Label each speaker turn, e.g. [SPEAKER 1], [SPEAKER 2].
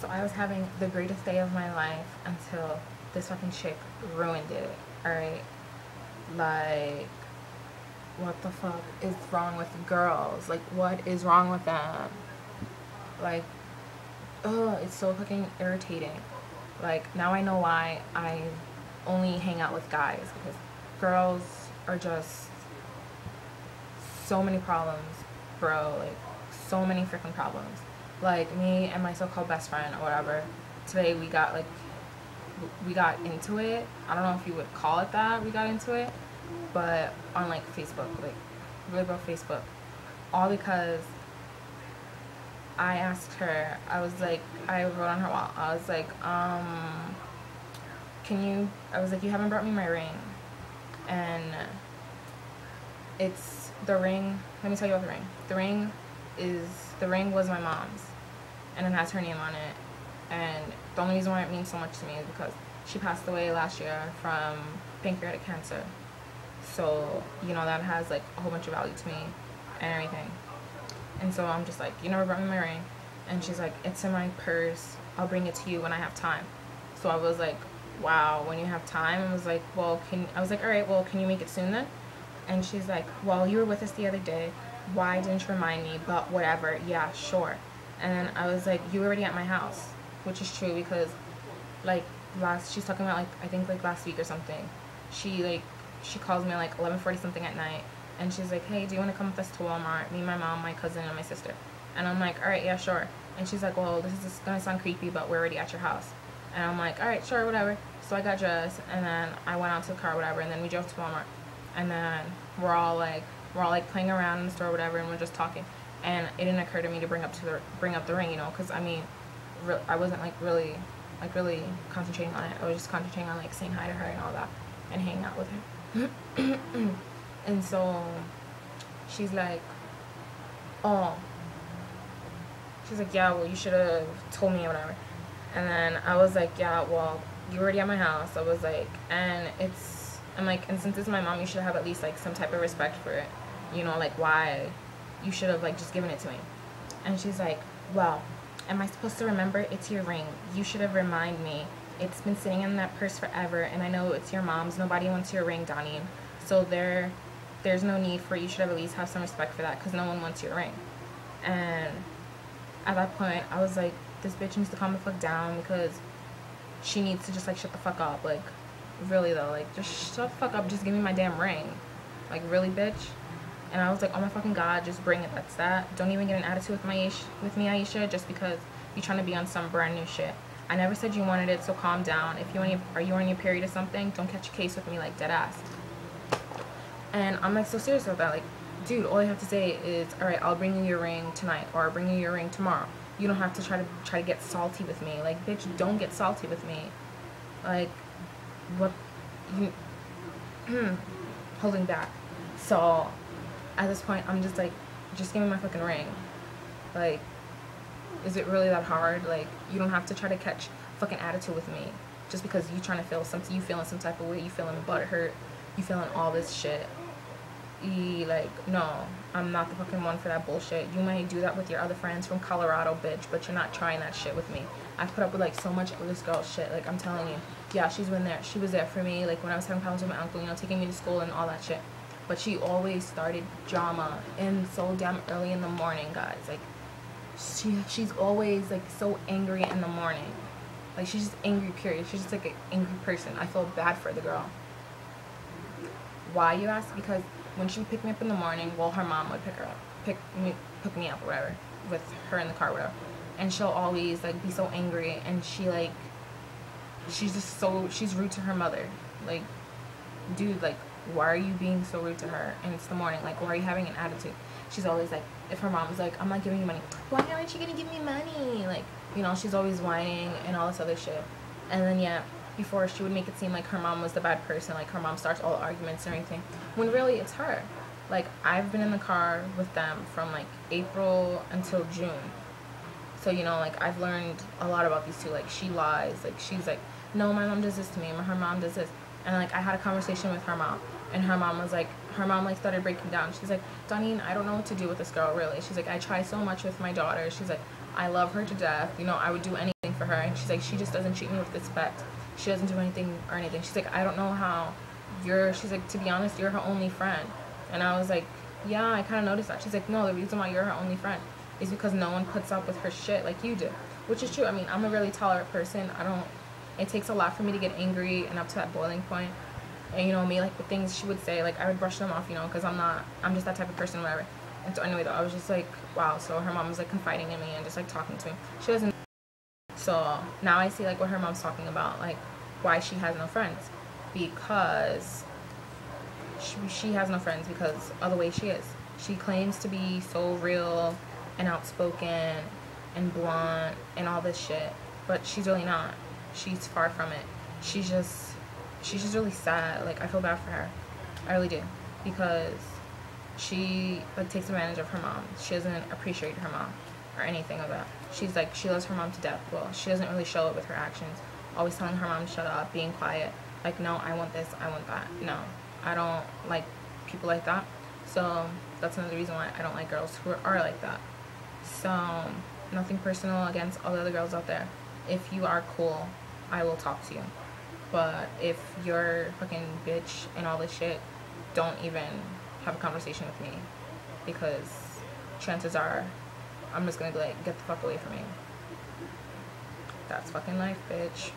[SPEAKER 1] So I was having the greatest day of my life until this fucking chick ruined it. Alright? Like, what the fuck is wrong with girls? Like, what is wrong with them? Like, ugh, it's so fucking irritating. Like, now I know why I only hang out with guys, because girls are just so many problems, bro. Like, so many freaking problems. Like, me and my so-called best friend or whatever, today we got into it. I don't know if you would call it that, we got into it, but on like Facebook, like really about Facebook, all because I asked her, I was like, I wrote on her wall, I was like, you haven't brought me my ring, and it's the ring, let me tell you about the ring. The ring was my mom's, and it has her name on it, and the only reason why it means so much to me is because she passed away last year from pancreatic cancer. So, you know, that has like a whole bunch of value to me and everything. And so I'm just like, you never brought me my ring. And she's like, it's in my purse, I'll bring it to you when I have time. So I was like, wow, when you have time? I was like, all right, well, can you make it soon then? And she's like, well, you were with us the other day, why didn't you remind me? But whatever, yeah, sure. And I was like, you were already at my house, which is true, because like she's talking about, like, I think like last week or something, she calls me like 11:40 something at night, and she's like, hey, do you want to come with us to Walmart, me, my mom, my cousin, and my sister? And I'm like, all right, yeah, sure. And she's like, well, this is gonna sound creepy, but we're already at your house. And I'm like, all right, sure, whatever. So I got dressed, and then I went out to the car, whatever, and then we drove to Walmart, and then we're all like playing around in the store, whatever, and we're just talking. And it didn't occur to me to bring up the ring, you know, because I mean, I wasn't really concentrating on it. I was just concentrating on like saying hi to her and all that, and hanging out with her. And so she's like, oh, she's like, yeah, well, you should have told me or whatever. And then I was like, yeah, well, you were already at my house. I was like, and I'm like, and since it's my mom, you should have at least like some type of respect for it, you know, like why you should have like just given it to me. And she's like, well, am I supposed to remember? It's your ring. You should have reminded me. It's been sitting in that purse forever, and I know it's your mom's. Nobody wants your ring, Donnie. So there's no need for you should have at least have some respect for that, because no one wants your ring. And at that point, I was like, this bitch needs to calm the fuck down, because she needs to just like shut the fuck up. Like, really though, like, just shut the fuck up. Just give me my damn ring. Like, really, bitch? And I was like, oh my fucking god, just bring it. That's that. Don't even get an attitude with me, Aisha, just because you're trying to be on some brand new shit. I never said you wanted it, so calm down. If are you on your period or something, don't catch a case with me, like, dead ass. And I'm like so serious about that. Like, dude, all you have to say is, all right, I'll bring you your ring tonight, or I'll bring you your ring tomorrow. You don't have to try to get salty with me. Like, bitch, don't get salty with me. Like, what you holding back. So at this point, I'm just like, just give me my fucking ring. Like, is it really that hard? Like, you don't have to try to catch fucking attitude with me just because you trying to feel something. You feeling some type of way. You feeling butthurt. You feeling all this shit. Like, no, I'm not the fucking one for that bullshit. You might do that with your other friends from Colorado, bitch, but you're not trying that shit with me. I've put up with like so much of this girl's shit. Like, I'm telling you, yeah, she was there for me, like when I was having problems with my uncle, you know, taking me to school and all that shit. But she always started drama and so damn early in the morning, guys. Like, she's always like so angry in the morning. Like, she's just angry, period. She's just like an angry person. I feel bad for the girl. Why, you ask? Because when she would pick me up in the morning, well, her mom would pick me up or whatever, with her in the car or whatever, and she'll always like be so angry, and she's rude to her mother. Like, dude, like, why are you being so rude to her? And it's the morning, like, why are you having an attitude? She's always like, if her mom was like, I'm not giving you money, why aren't you gonna give me money? Like, you know, she's always whining and all this other shit. And then, yeah, before she would make it seem like her mom was the bad person, like her mom starts all the arguments and everything, when really it's her. Like, I've been in the car with them from like April until June. So, you know, like, I've learned a lot about these two. Like, she lies. Like, she's like, no, my mom does this to me, or her mom does this. And like, I had a conversation with her mom, and her mom was like, started breaking down. She's like, Donnie, I don't know what to do with this girl, really. She's like, I try so much with my daughter. She's like, I love her to death. You know, I would do anything for her, and she's like, she just doesn't treat me with respect. She doesn't do anything or anything. She's like, I don't know how she's like, to be honest, you're her only friend. And I was like, yeah, I kind of noticed that. She's like, no, the reason why you're her only friend is because no one puts up with her shit like you do. Which is true. I mean, I'm a really tolerant person. It takes a lot for me to get angry and up to that boiling point. And, you know, me, like, the things she would say, like, I would brush them off, you know, because I'm just that type of person, whatever. And so anyway, though, I was just like, wow. So her mom was, like, confiding in me and just, like, talking to me. She doesn't. So now I see, like, what her mom's talking about, like, why she has no friends. Because she has no friends because of the way she is. She claims to be so real and outspoken and blunt and all this shit, but she's really not. She's far from it. She's just really sad. Like, I feel bad for her. I really do, because she, like, takes advantage of her mom. She doesn't appreciate her mom or anything of that. She's like, she loves her mom to death. Well, she doesn't really show it with her actions. Always telling her mom to shut up, being quiet. Like, no, I want this, I want that. No, I don't like people like that. So that's another reason why I don't like girls who are like that. So nothing personal against all the other girls out there. If you are cool, I will talk to you. But if you're fucking bitch and all this shit, don't even have a conversation with me, because chances are I'm just gonna be like, get the fuck away from me. That's fucking life, bitch.